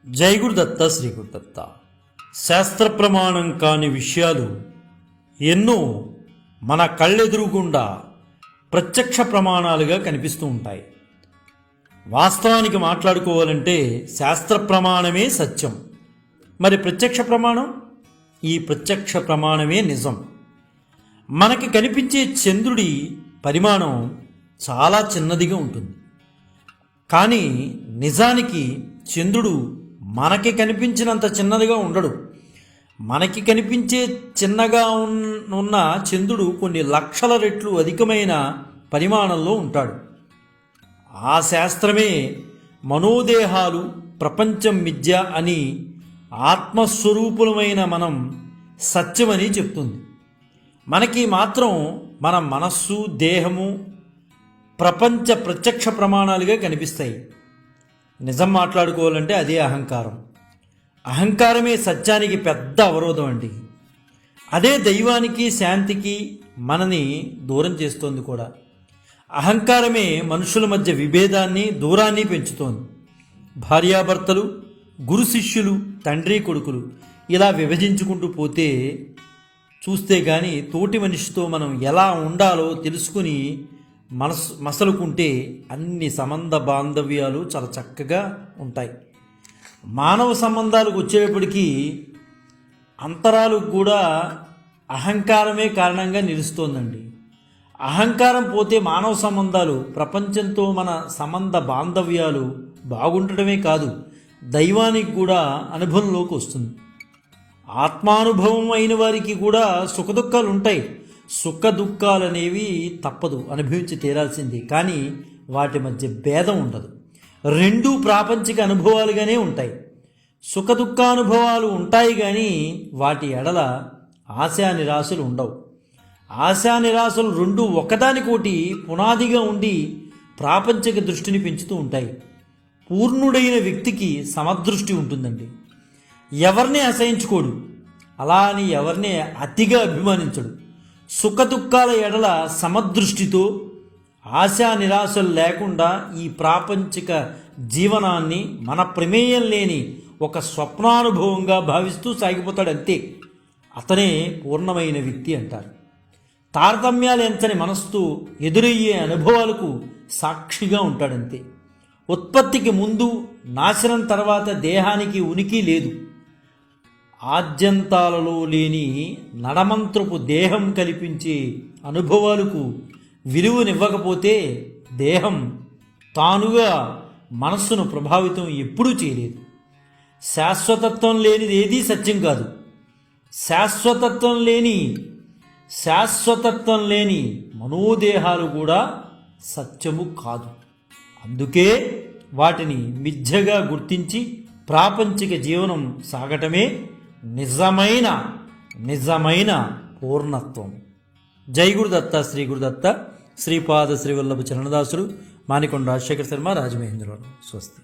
జై గురుదత్త శ్రీ గురుదత్త. శాస్త్ర ప్రమాణం కాని విషయాలు ఎన్నో మన కళ్ళెదురుగుండా ప్రత్యక్ష ప్రమాణాలుగా కనిపిస్తూ ఉంటాయి. వాస్తవానికి మాట్లాడుకోవాలంటే శాస్త్ర ప్రమాణమే సత్యం. మరి ప్రత్యక్ష ప్రమాణం? ఈ ప్రత్యక్ష ప్రమాణమే నిజం. మనకి కనిపించే చంద్రుడి పరిమాణం చాలా చిన్నదిగా ఉంటుంది. కానీ నిజానికి చంద్రుడు మనకి కనిపించినంత చిన్నదిగా ఉండడు. మనకి కనిపించే చిన్నగా ఉన్న చంద్రుడు కొన్ని లక్షల రెట్లు అధికమైన పరిమాణంలో ఉంటాడు. ఆ శాస్త్రమే మనోదేహాలు ప్రపంచం మిథ్య అని ఆత్మస్వరూపులమైన మనం సత్యమని చెప్తుంది. మనకి మాత్రం మన మనస్సు, దేహము ప్రపంచ ప్రత్యక్ష ప్రమాణాలుగా కనిపిస్తాయి. నిజం మాట్లాడుకోవాలంటే అదే అహంకారం. అహంకారమే సత్యానికి పెద్ద అవరోధం అండి. అదే దైవానికి, శాంతికి మనని దూరం చేస్తోంది కూడా. అహంకారమే మనుషుల మధ్య విభేదాన్ని, దూరాన్ని పెంచుతోంది. భార్యాభర్తలు, గురు శిష్యులు, తండ్రి కొడుకులు ఇలా విభజించుకుంటూ పోతే చూస్తే కానీ తోటి మనిషితో మనం ఎలా ఉండాలో తెలుసుకుని మసలుకుంటే అన్ని సంబంధ బాంధవ్యాలు చాలా చక్కగా ఉంటాయి. మానవ సంబంధాలకు వచ్చేటప్పటికీ అంతరాలు కూడా అహంకారమే కారణంగా నిలుస్తోందండి. అహంకారం పోతే మానవ సంబంధాలు, ప్రపంచంతో మన సంబంధ బాంధవ్యాలు బాగుండటమే కాదు, దైవానికి కూడా అనుభవంలోకి వస్తుంది. ఆత్మానుభవం అయిన వారికి కూడా సుఖదుఖాలు ఉంటాయి. సుఖ దుఃఖాలు అనేవి తప్పదు, అనుభవించి తీరాల్సింది. కానీ వాటి మధ్య భేదం ఉండదు. రెండూ ప్రాపంచిక అనుభవాలుగానే ఉంటాయి. సుఖ దుఃఖానుభవాలు ఉంటాయి కానీ వాటి ఎడల ఆశా నిరాశలు ఉండవు. ఆశా నిరాశలు రెండు ఒకదానికోటి పునాదిగా ఉండి ప్రాపంచిక దృష్టిని పెంచుతూ ఉంటాయి. పూర్ణుడైన వ్యక్తికి సమదృష్టి ఉంటుందండి. ఎవరిని అసహించుకోడు, అలా అని ఎవరిని అతిగా అభిమానించడు. సుఖ దుఃఖాల ఎడల సమదృష్టితో, ఆశా నిరాశలు లేకుండా ఈ ప్రాపంచిక జీవనాన్ని మన ప్రమేయం లేని ఒక స్వప్నానుభవంగా భావిస్తూ సాగిపోతాడు. అంతే, అతనే పూర్ణమైన వ్యక్తి అంటారు. తారతమ్యాలు ఎంచని మనస్సు ఎదురయ్యే అనుభవాలకు సాక్షిగా ఉంటాడంతే. ఉత్పత్తికి ముందు, నాశనం తర్వాత దేహానికి ఉనికి లేదు. ఆద్యంతాలలో లేని నడమంత్రపు దేహం కల్పించే అనుభవాలకు విలువనివ్వకపోతే దేహం తానుగా మనస్సును ప్రభావితం ఎప్పుడూ చేయలేదు. శాశ్వతత్వం లేనిది ఏదీ సత్యం కాదు. శాశ్వతత్వం లేని మనోదేహాలు కూడా సత్యము కాదు. అందుకే వాటిని మిథ్యగా గుర్తించి ప్రాపంచిక జీవనం సాగటమే నిజమైన పూర్ణత్వం. జై గురుదత్త శ్రీ గురుదత్త. శ్రీపాద శ్రీవల్లభ చరణదాసుడు, మానికొండ రాజశేఖర శర్మ, రాజమహేంద్రవరం. స్వస్తి.